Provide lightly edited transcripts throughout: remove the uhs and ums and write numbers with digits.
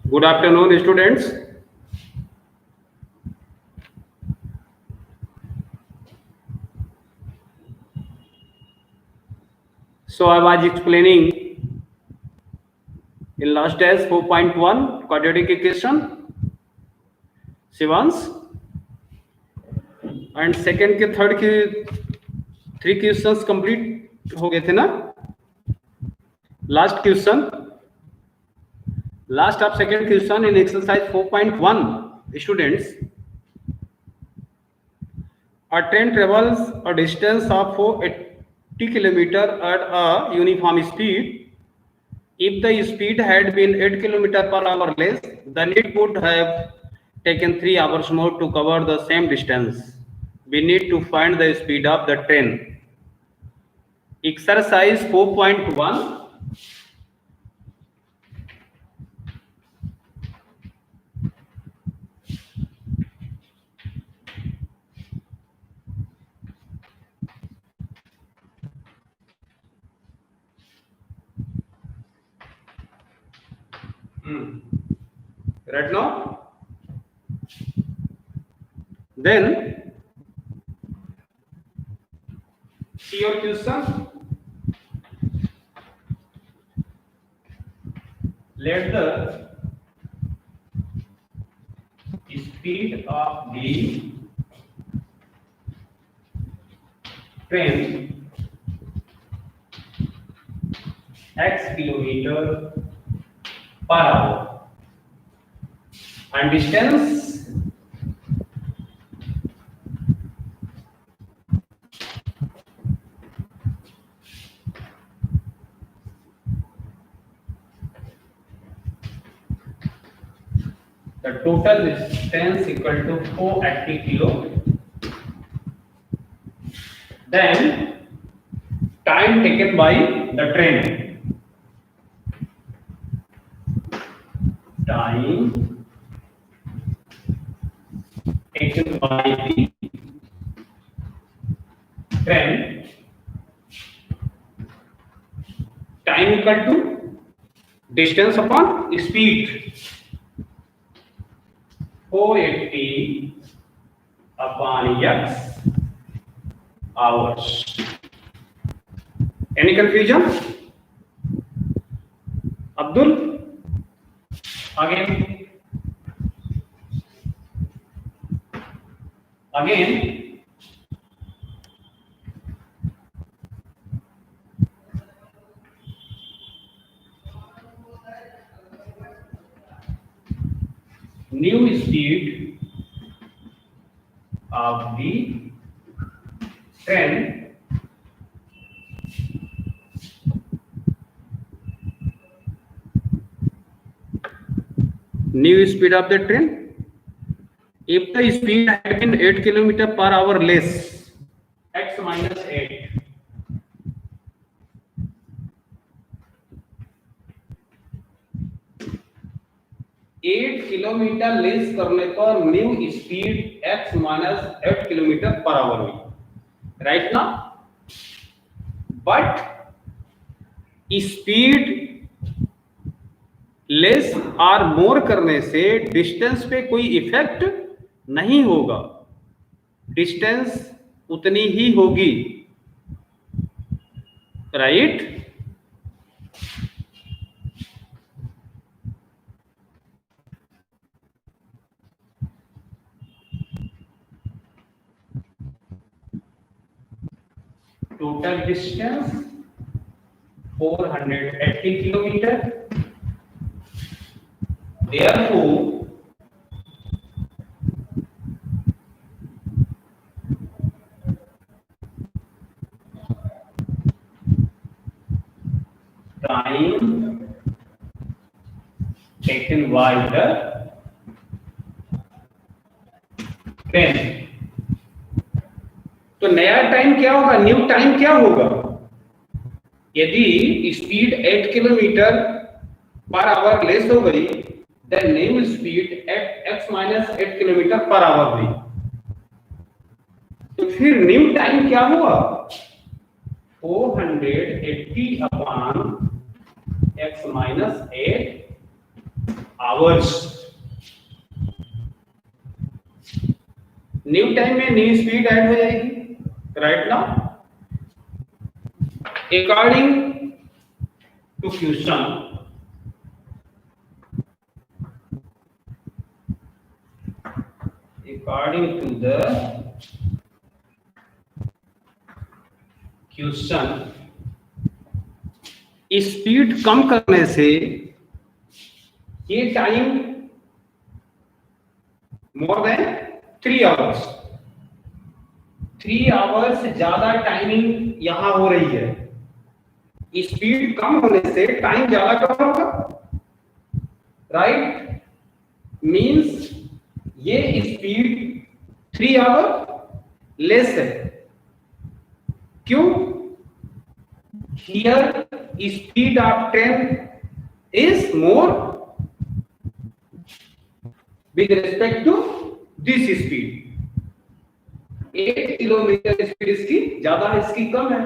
Good afternoon, students. So I was explaining in last test 4.1 quadratic equation, Shivans, and second के third के 3 questions complete हो गए थे ना. Last question, last of second question in exercise 4.1, students. A train travels a distance of 480 km at a uniform speed. If the speed had been 8 km per hour less, then it would have taken 3 hours more to cover the same distance. We need to find the speed of the train. Exercise 4.1. Right now? Then see your question. Let the speed of the train x kilometer per hour and distance the total distance equal to 480 kilo. Then time taken by the train. Time taken by the train. Time equal to distance upon speed. 480 upon x hours. Any confusion? Abdul? Again. New speed of the train if the speed had been 8 km per hour less, x minus 8. Eight kilometre less करने पर new speed x minus 8 kilometre per hour हुई, right ना. But speed less और more करने से distance पे कोई effect नहीं होगा, डिस्टेंस उतनी ही होगी, right. Total distance 480 kilometer. Therefore, time taken by the train. तो नया टाइम क्या होगा, न्यू टाइम क्या होगा. यदि speed 8 kilometre per hour less हो गई, then new speed x minus 8 kilometre per hour हुई. तो फिर न्यू टाइम क्या हुआ, 480 upon x minus 8 hours. New time में न्यू स्पीड ऐड हो जाएगी, right now according to question according to the question speed कम करने से ये time more than 3 hours, 3 hours से ज्यादा टाइमिंग यहां हो रही है। स्पीड कम होने से टाइम ज्यादा कम होगा, राइट। मींस ये स्पीड 3 आवर लेस है। क्यों? Here speed of train is more with respect to this speed. 8 kilometre speed इसकी ज्यादा है, इसकी कम है।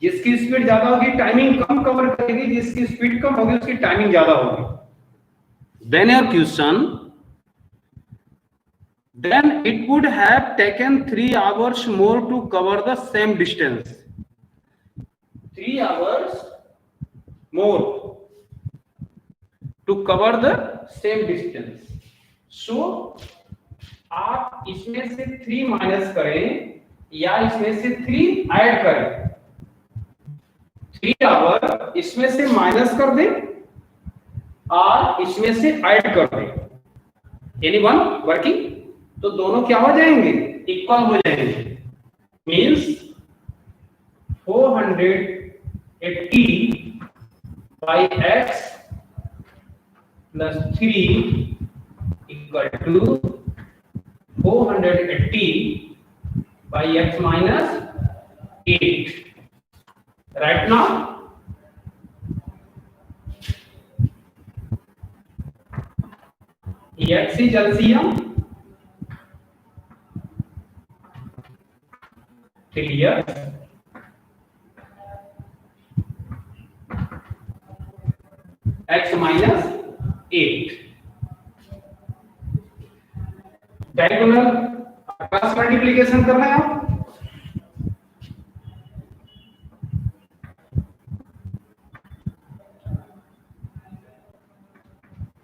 जिसकी स्पीड ज्यादा होगी टाइमिंग कम कवर करेगी, जिसकी स्पीड कम होगी उसकी टाइमिंग ज्यादा होगी। Then your question, then it would have taken 3 hours more to cover the same distance. 3 hours more to cover the same distance. So आप इसमें से 3 माइनस करें या इसमें से 3 ऐड करें। 3 आवर इसमें से माइनस कर दें और इसमें से ऐड कर दें। Anyone working? तो दोनों क्या हो जाएंगे? इक्वल हो जाएंगे। Means 480 by x plus 3 equal to 480 by x minus 8. Right now, x is LCM. Clear? X minus 8. Diagonal cross multiplication करना है आप।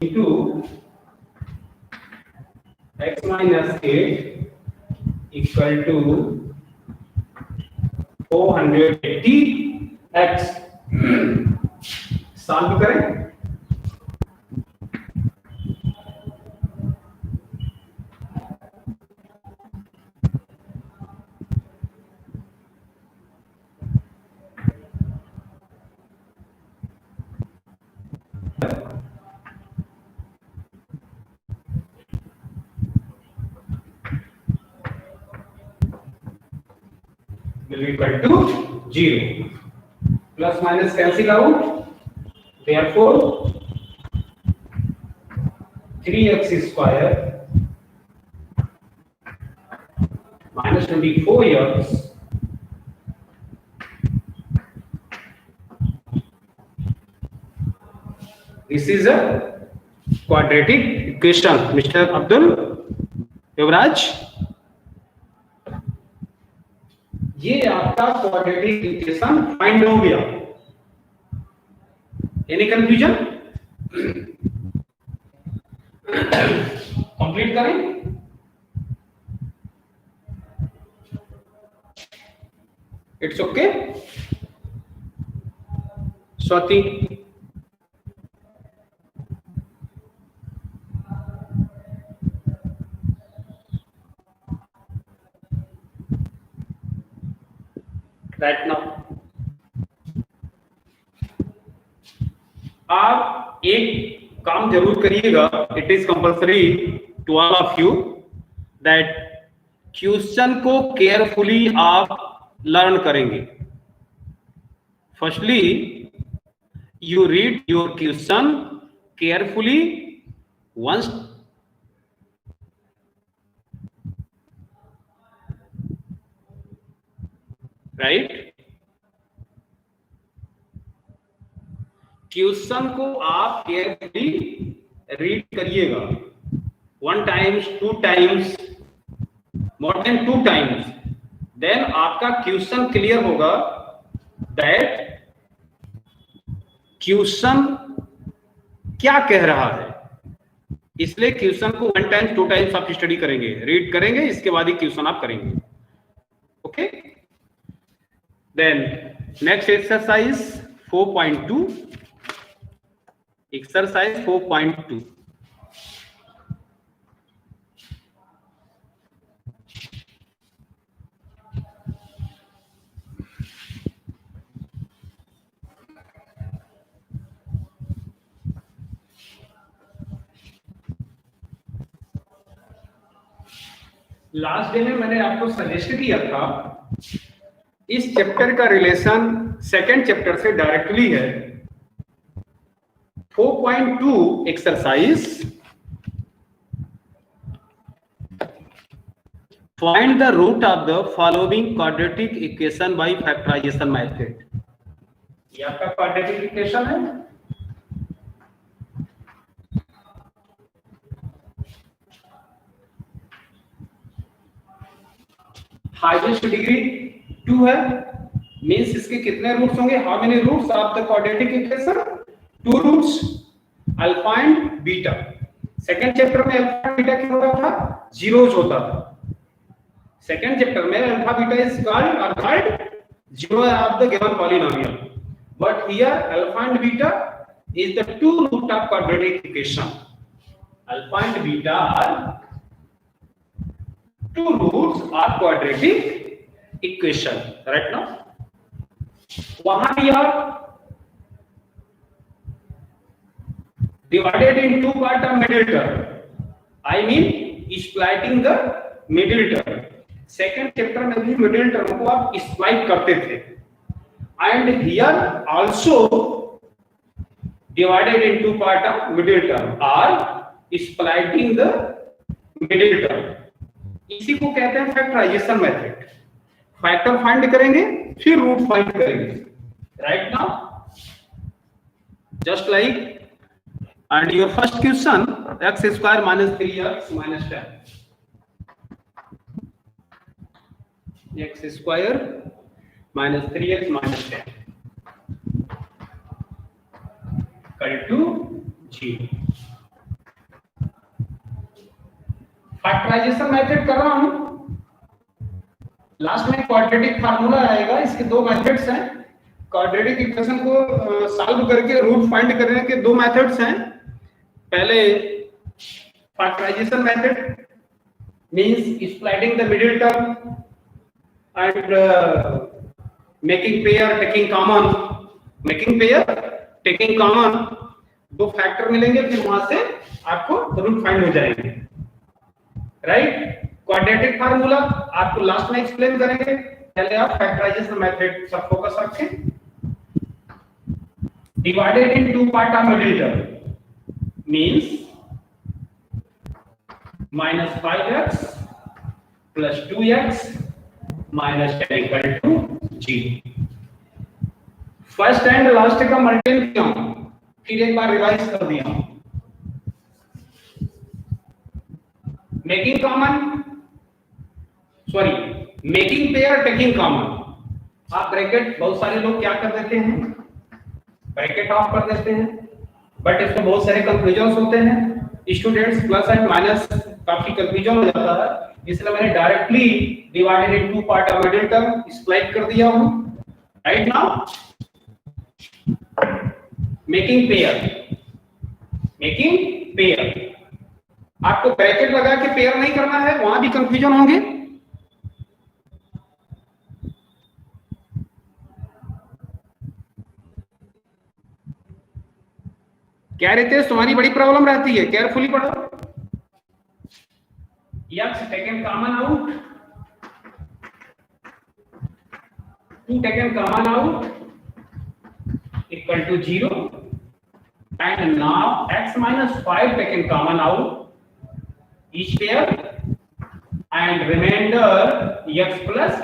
into x minus 8 equal to 480 x। Solve करें। will be equal to 0. Plus minus cancel out. Therefore 3x square minus 24x this is a quadratic equation. Mr. Abdul Yuvraj, ये आपका quadratic equation find हो गया। Any confusion? Complete करें। It's okay. Swati, right now आप एक काम जरूर करिएगा। It is compulsory to all of you that question को केयरफुली आप लर्न करेंगे। Firstly you read your question carefully once, right? Question को आप केयरफुली रीड करिएगा 1 times 2 times more than 2 times, then आपका क्वेश्चन क्लियर होगा दैट क्वेश्चन क्या कह रहा है। इसलिए क्वेश्चन को 1 टाइम्स 2 टाइम्स आप स्टडी करेंगे, रीड करेंगे, इसके बाद ही क्वेश्चन आप करेंगे। Okay, then next exercise 4.2, exercise 4.2। Last day में मैंने आपको सजेस्ट किया था इस चैप्टर का रिलेशन सेकंड चैप्टर से डायरेक्टली है। 4.2 exercise, find the root of the following quadratic equation by factorisation method. ये आपका क्वाड्रेटिक इक्वेशन है। हाईएस्ट डिग्री 2 है, मींस इसके कितने रूट्स होंगे? How many roots of the quadratic equation? 2 roots, alpha and beta. Second chapter में alpha beta क्या होता था? जीरोस होता था। सेकंड चैप्टर में alpha beta is called zero of the given polynomial, but here alpha and beta is the 2 root of quadratic equation. Alpha and beta are 2 roots of quadratic equation, right now? वहां भी आप divided in 2 part of middle term, I mean splitting the middle term. Second chapter में भी middle term को आप split करते थे, and here also divided in 2 part of middle term are splitting the middle term. इसी को कहते हैं फैक्टराइजेशन मेथड। फैक्टर फाइंड करेंगे, फिर रूट फाइंड करेंगे, right now just like and your first question x square minus 3x minus 10, x square minus 3x minus 10 equal to 0। Factorisation method कर रहा हूं, लास्ट में क्वाड्रेटिक फार्मूला आएगा। इसके 2 methods हैं। क्वाड्रेटिक इक्वेशन को सॉल्व करके रूट फाइंड करने के 2 मेथड्स हैं। पहले factorisation method means splitting the middle term and making pair taking common 2 factor मिलेंगे, फिर वहां से आपको रूट फाइंड हो जाएंगे, राइट। क्वाड्रेटिक फार्मूला आपको लास्ट में एक्सप्लेन करेंगे, पहले आप फैक्टराइजेशन मेथड पर फोकस रखें। Divided in 2 part of middle term means -5x plus 2x minus 10 equal to 0। First and last का मल्टीप्लाई किया हूं, फिर एक बार रिवाइज कर दिया हूं। Making pair taking common. आप ब्रैकेट, बहुत सारे लोग क्या कर देते हैं, ब्रैकेट ऑफ कर देते हैं, बट इसमें बहुत सारे कंफ्यूजन होते हैं। स्टूडेंट्स प्लस एंड माइनस काफी कंफ्यूजन हो जाता है, इसलिए मैंने directly divided in 2 part of middle term split कर दिया हूं, राइट नाउ। मेकिंग पेयर आपको ब्रैकेट लगा के पेयर नहीं करना है, वहां भी कंफ्यूजन होंगे। क्या रितेश, तुम्हारी बड़ी प्रॉब्लम रहती है, केयरफुली पढ़ो। x taken common out, 2 taken common out equal to 0, and now x minus 5 taken common out each pair, and remainder x plus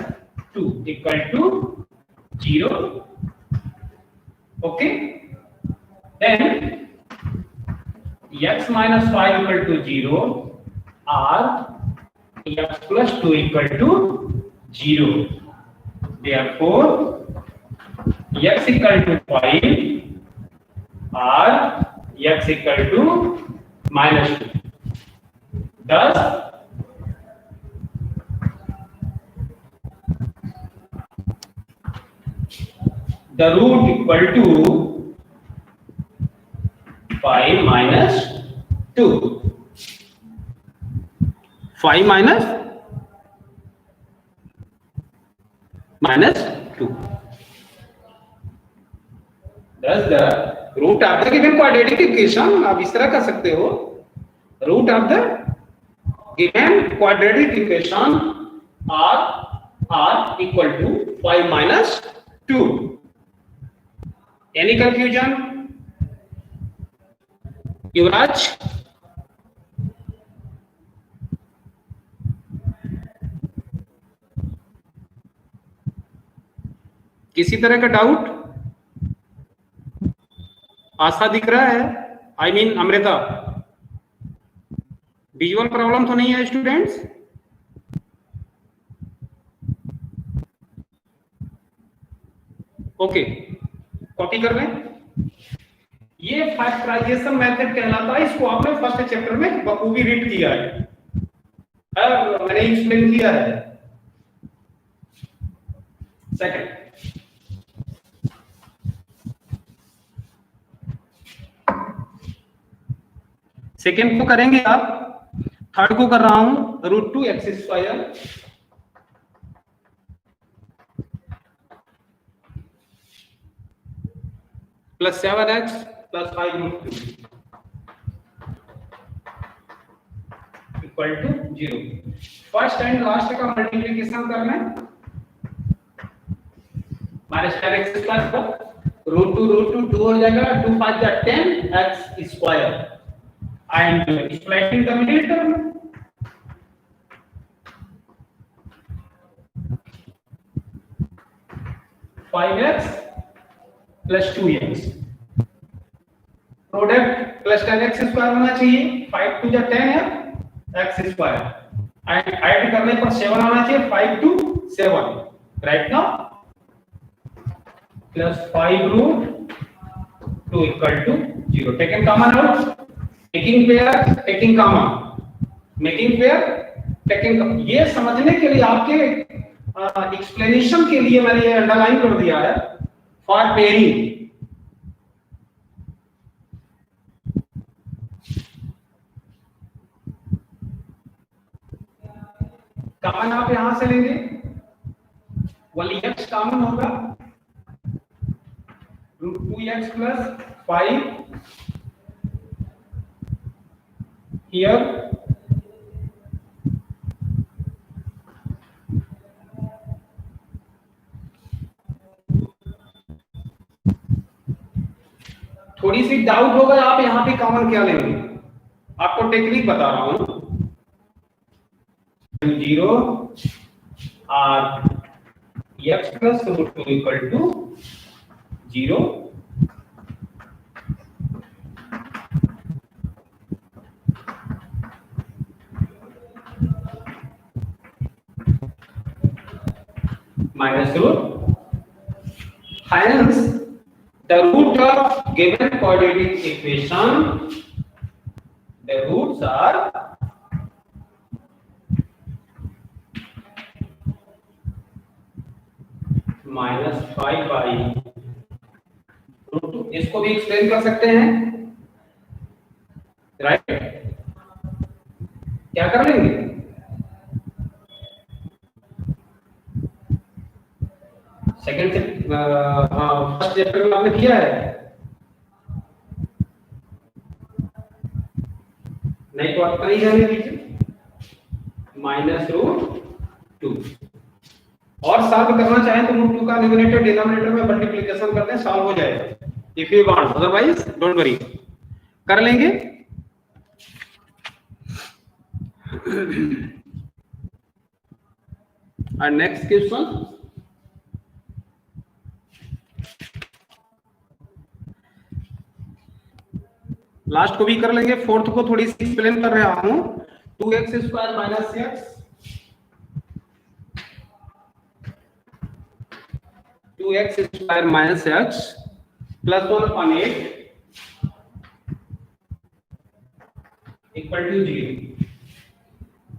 2 equal to 0. Okay, then x minus 5 equal to 0 or x plus 2 equal to 0. Therefore x equal to 5 or x equal to minus 2. Thus the root equal to 5 minus 2. 5 minus 2. Thus the root of the given quadratic equation, आप इस तरह कर सकते हो, root of the given quadratic equation are equal to 5 minus 2. Any confusion? युवराज, किसी तरह का doubt? आशा दिख रहा है? I mean Amrita, visual problem तो नहीं है स्टूडेंट्स? ओके, कॉपी कर लें। ये फैक्टराइजेशन मेथड कहलाता है, इसको आपने फर्स्ट चैप्टर में बखूबी रीड किया है, मैंने एक्सप्लेन किया है। सेकेंड को करेंगे आप, थर्ड को कर रहा हूं, root 2 x square plus 7x plus 5 root 2 equal to 0। First and last का मल्टीप्लिकेशन करना है, माइनस 10x स्क्वायर रूट 2 हो जाएगा, 2 5 जा 10x square and splitting the middle term, five x plus 2x, product plus 10x square होना चाहिए, 5 2 जा 10 है x स्क्वायर एंड ऐड करने पर 7 आना चाहिए, 5 2 7 right now, plus 5 root 2 equal to 0। Taking common out, taking pair, taking common, making pair, taking. ये समझने के लिए आपके एक्सप्लेनेशन के लिए मैंने ये अंडरलाइन कर दिया है, फॉर पेयरिंग। कॉमन आप यहां से लेंगे, वही x कॉमन होगा, रूट 2x प्लस 5 हियर थोड़ी सी डाउट होगा आप यहां पे कॉमन क्या लेंगे, आपको टेक्निक बता रहा हूं। 0 और x plus root 2 equal to 0, minus root, hence the root of given quadratic equation, the roots are minus 5 by root 2। इसको भी एक्सप्लेन कर सकते हैं, राइट? क्या कर लेंगे, सेकंड से फर्स्ट चैप्टर में आपने किया है, नहीं तो आप कहीं जाने दीजिए, माइनस रूट 2। और सॉल्व करना चाहें तो रूट 2 का न्यूमरेटर डिनोमिनेटर में मल्टीप्लिकेशन कर दें, सॉल्व हो जाएगा if you want, otherwise don't worry, कर लेंगे। और नेक्स्ट क्वेश्चन, लास्ट को भी कर लेंगे, फोर्थ को थोड़ी सी एक्सप्लेन कर रहा हूं। 2x square minus x 2x square minus x plus 1/8 equal to 0.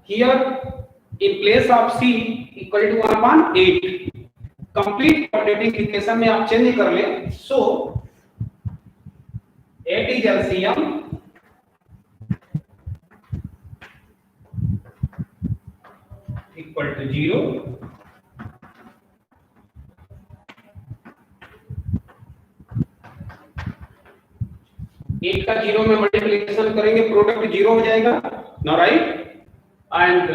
Here in place of c equal to 1/8 complete quadratic equation में आप चेंज कर ले, so 8 is LCM equal to 0. Eight का 0 में मल्टीप्लिकेशन करेंगे, प्रोडक्ट 0 हो जाएगा ना, राइट। एंड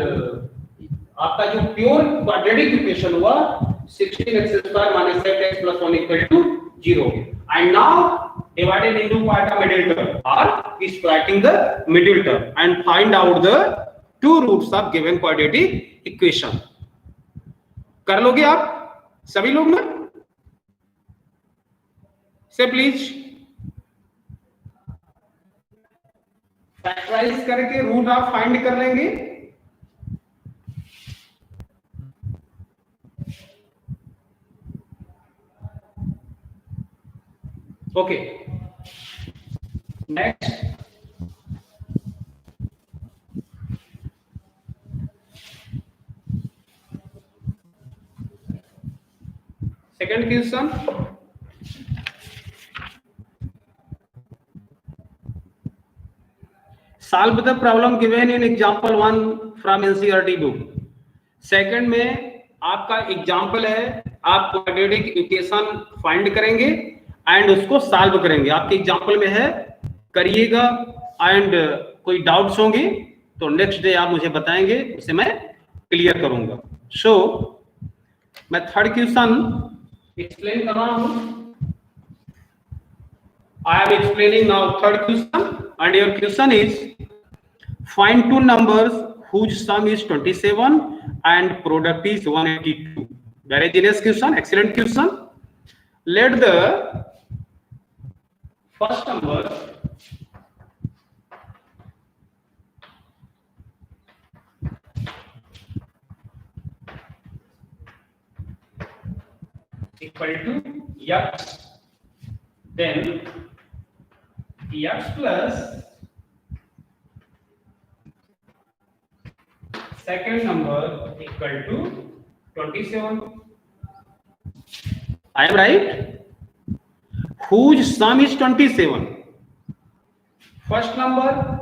आपका जो प्योर क्वाड्रेटिक इक्वेशन हुआ 16x square minus 8x plus 1 equal to 0। And now divided into part of middle term or is writing the middle term and find out the two roots of given quadratic equation। कर लोगे आप सभी लोग ना? से please factorise करके root आप find कर लेंगे। Okay, next second question. Solve the problem given in example 1 from NCERT book। Second में आपका एग्जाम्पल है, आप क्वाड्रेटिक इक्वेशन फाइंड करेंगे एंड उसको सॉल्व करेंगे। आपके एग्जाम्पल में है, करिएगा। एंड कोई डाउट्स होंगे तो नेक्स्ट डे आप मुझे बताएंगे, उसे मैं क्लियर करूंगा। सो मैं थर्ड क्वेश्चन एक्सप्लेन कर रहा हूं। I am explaining now third question and your question is find two numbers whose sum is 27 and product is 182। very genius question, excellent question। let the first number equal to x, then x plus second number equal to 27। I am right? Whose sum is 27? First number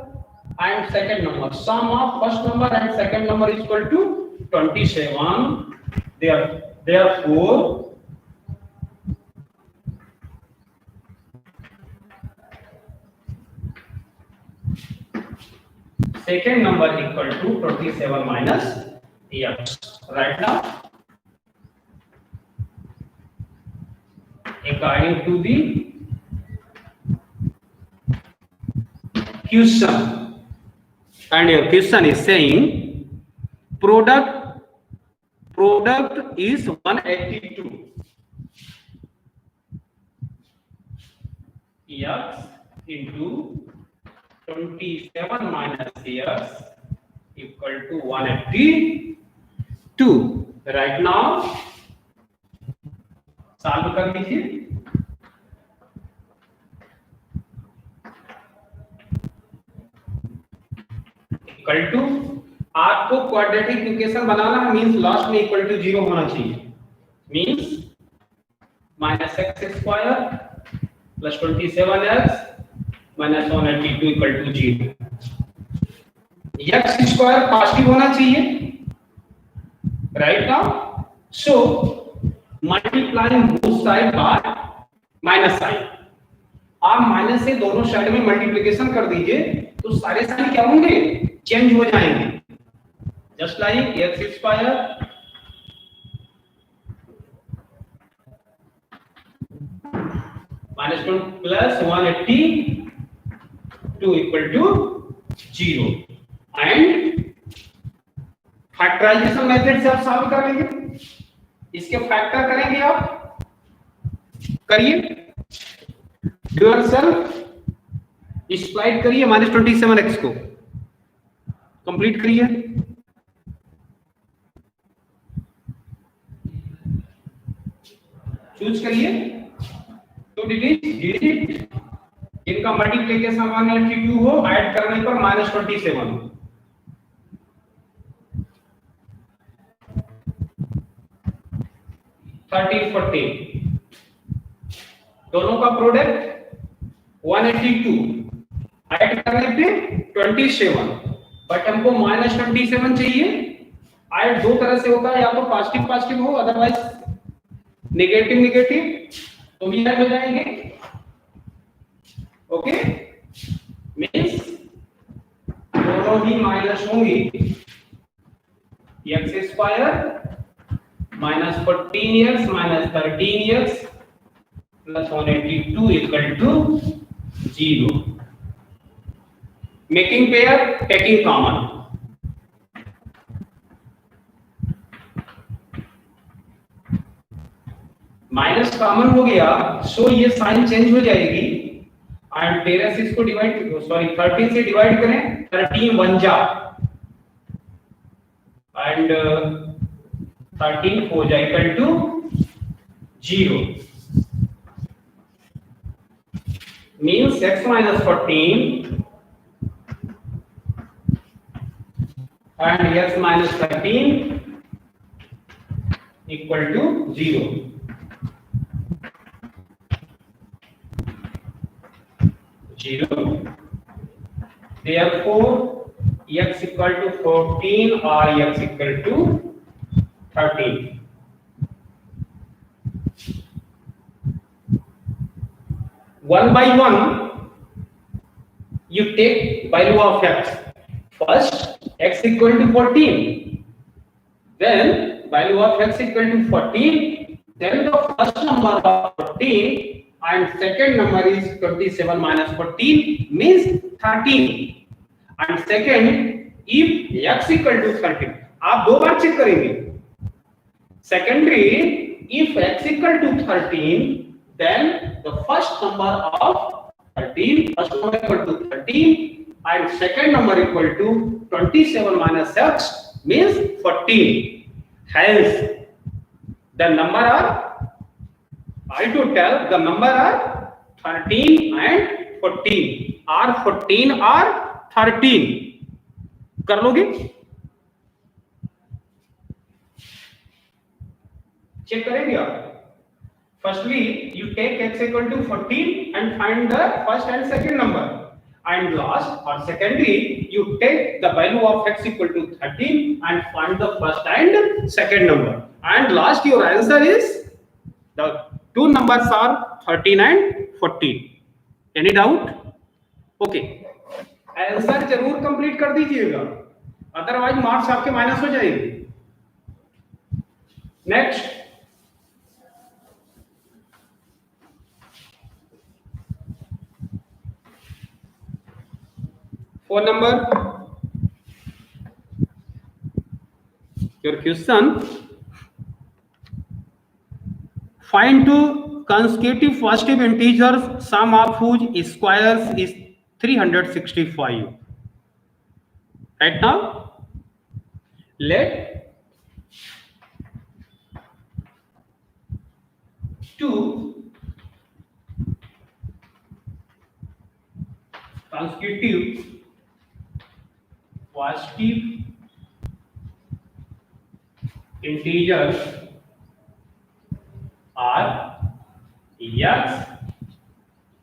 and second number. Sum of first number and second number is equal to 27. Therefore, second number equal to 27 minus x। right now, according to the question, and your question is saying product is 182 x into 27 minus x equal to 182। right now solve कर लीजिए। Equal to, आपको quadratic equation बनाना है, means last में equal to 0 होना चाहिए। Means minus x square plus 27x minus 182 equal to 0। X square positive होना चाहिए, right now. So multiplying both side by minus sign. आप माइनस से दोनों साइड में मल्टीप्लिकेशन कर दीजिए तो सारे साइन क्या होंगे, चेंज हो जाएंगे। Just like x square minus plus 182 equal to 0। And factorization method से आप सॉल्व कर लेंगे, इसके फैक्टर करेंगे आप, करिए। डू योरसेल्फ स्प्लाइट करिए -27x को, कंप्लीट करिए। चूज करिए टू डिजिट इनका मल्टीप्लिकेशन समान 82 हो, ऐड करने पर -27 13 14 दोनों का प्रोडक्ट 182, ऐड करने पे 27, बट हमको -27 चाहिए। ऐड दो तरह से होता है, या तो पॉजिटिव पॉजिटिव हो, अदरवाइज नेगेटिव नेगेटिव, तो भी ऐड हो जाएंगे। ओके, मींस दोनों ही माइनस होंगे। x square -14x -13x plus 182 equal to 0. Making pair, taking common. Minus common हो गया, सो ये साइन चेंज हो जाएगी। एंड 13 से इसको डिवाइड, सॉरी 13 से डिवाइड करें, 13 1 जा एंड 13 4 जा equal to 0। means x minus 14 and x minus 13 equal to 0. Therefore x equal to 14 or x equal to 13. One by one you take value of x. First x equal to 14, then value of x equal to 14, then the first number of 14 and second number is 27 minus 14 means 13, and second if x equal to 13, आप दो बार check करेंगे। Secondary, if x equal to 13, then the first number of 13, first number equal to 13 and second number equal to 27 minus x means 14. Hence the number are, I to tell the number are 13 and 14 or 14 or 13. कर लोगे? Check करेंगे आप। Firstly, you take x equal to 14 and find the first and second number. And last or secondary, you take the value of x equal to 13 and find the first and second number. And last, your answer is the two numbers are 13 and 14. Any doubt? Okay. Answer जरूर complete कर दीजिएगा, otherwise marks आपके minus हो जाएंगे। Next, phone number. Your question: find two consecutive positive integers, sum of whose squares is 365. Right now, let two consecutive positive integers are x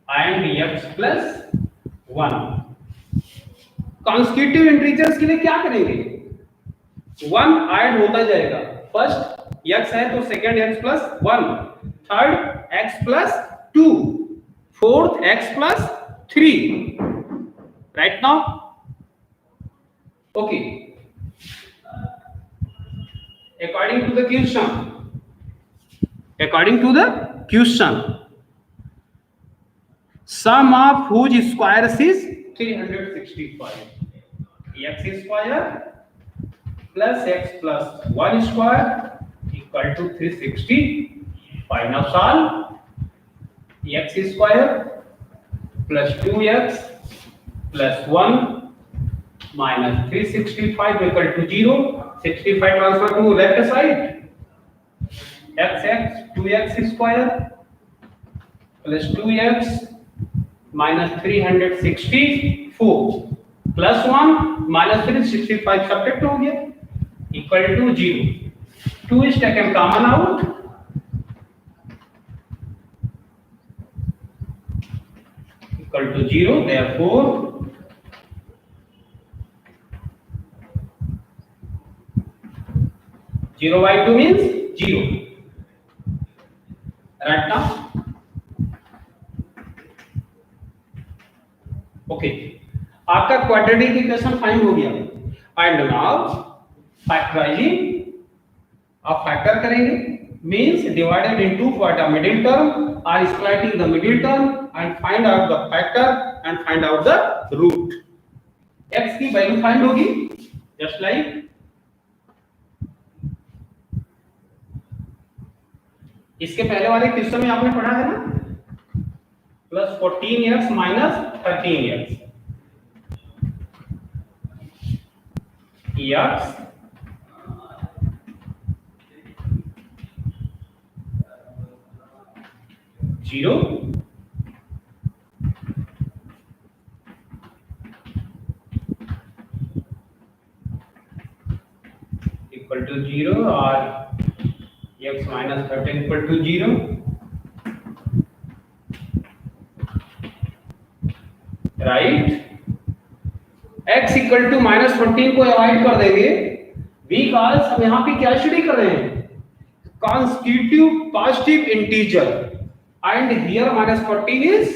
and x plus 1. Constitutive integers के लिए क्या करेंगे? 1 add होता जाएगा। First x है तो second x plus 1, third x plus 2, fourth x plus 3। Right now, okay, according to the question, sum of whose squares is 365. X square plus x plus 1 square equal to 365. Now solve. X square plus 2x plus 1 minus 365 equal to 0. 65 transfer to left side. X 2x square plus 2x minus 364 plus 1 minus 365 subtract हो गया equal to 0. 2 is taken common out. Equal to 0. Therefore, 0 by 2 means 0. Right now? Okay. आपका quadratic equation find हो गया. And now factorising. आप factor करेंगे means divided into for the middle term or splitting the middle term and find out the factor and find out the root. X की value find होगी just like इसके पहले वाले question में आपने पढ़ा है ना, plus 14x minus 13x x 0 equal to 0 or x minus 13 equal to 0. Right? x equal to minus 14 को अवॉइड कर देंगे बिकॉज हम यहाँ पे क्या स्टडी कर रहे हैं, constitutive positive integer and here minus 14 is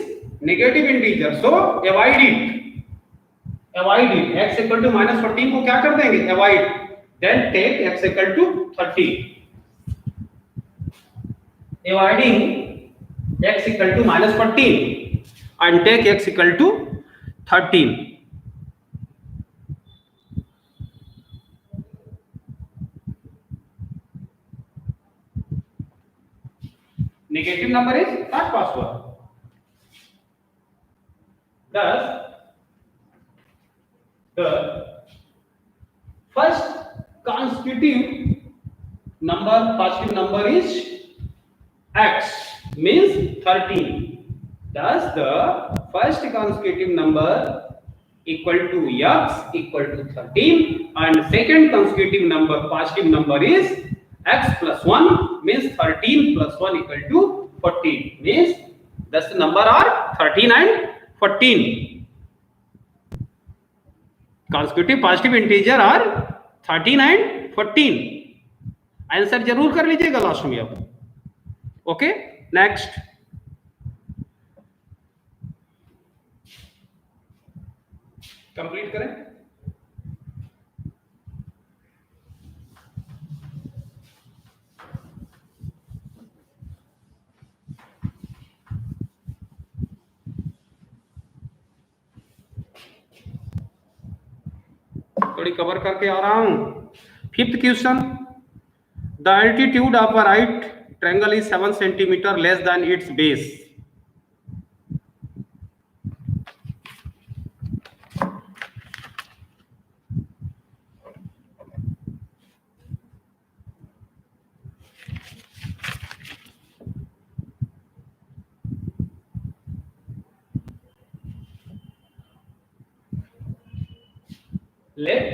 negative integer, so avoid it. X equal to minus 14 को क्या कर देंगे, avoid. Then take x equal to 30. Avoiding x equal to minus 14 and take x equal to 13. Negative number is not possible. Thus, the first consecutive number, positive number is x, means 13. Thus, the first consecutive number equal to x equal to 13, and second consecutive number, positive number is x plus 1, means 13 plus 1 equal to 14, means thus the number are 13 and 14. Consecutive positive integer are 13 and 14. Answer जरूर कर लीजिएगा last में अब. Okay, next. Complete करें. थोड़ी cover करके आ रहा हूं. Fifth question, the altitude of a right triangle is 7 centimetre less than it's base. Let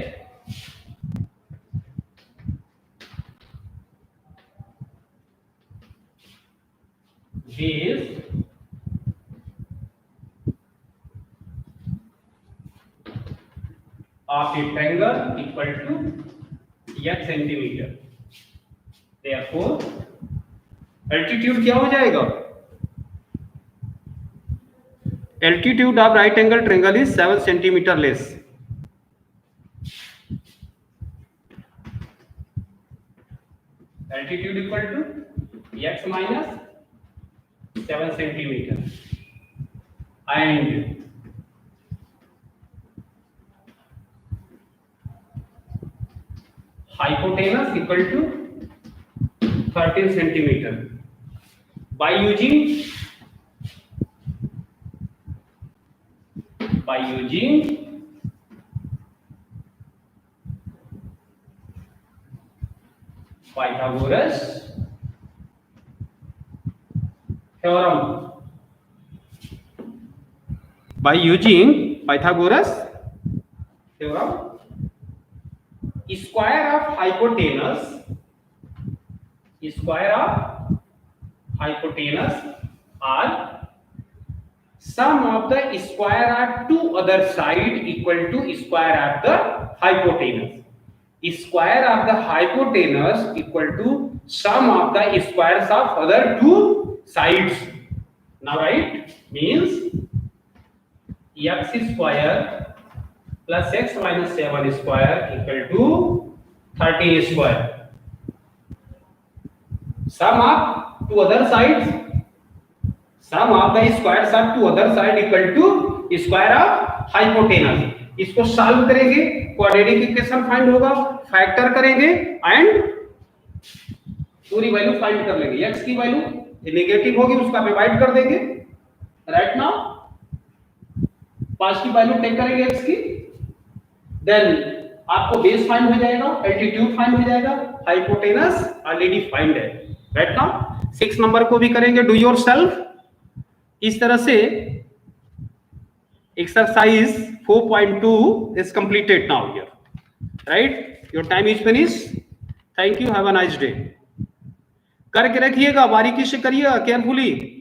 base of a triangle equal to x centimeter. Therefore, altitude क्या हो जाएगा? Altitude of right angle triangle is 7 centimeter less. Altitude equal to x minus 7 centimeter and hypotenuse equal to 13 centimeter. By by using Pythagoras theorem. By using Pythagoras theorem, square of hypotenuse are sum of the square of two other side equal to square of the hypotenuse. Square of the hypotenuse equal to sum of the squares of other two sides. Now right, means x square plus x minus 7 square equal to 13 square. Sum of two other sides, sum of the squares of two other side equal to square of hypotenuse. इसको solve करेंगे, quadratic equation find होगा, factor करेंगे and पूरी value find कर लेंगे. x की value negative होगी उसका डिवाइड कर देंगे. Right now positive value take करेंगे x की, देन आपको बेस फाइंड हो जाएगा, एल्टीट्यूड फाइंड हो जाएगा, हाइपोटेनस ऑलरेडी फाइंड है. राइट नाउ 6 नंबर को भी करेंगे डू योर सेल्फ. इस तरह से exercise 4.2 is completed now here. Right, your time is finished. Thank you, have a nice day. करके रखिएगा, बारीकी से करिएगा, केयरफुली.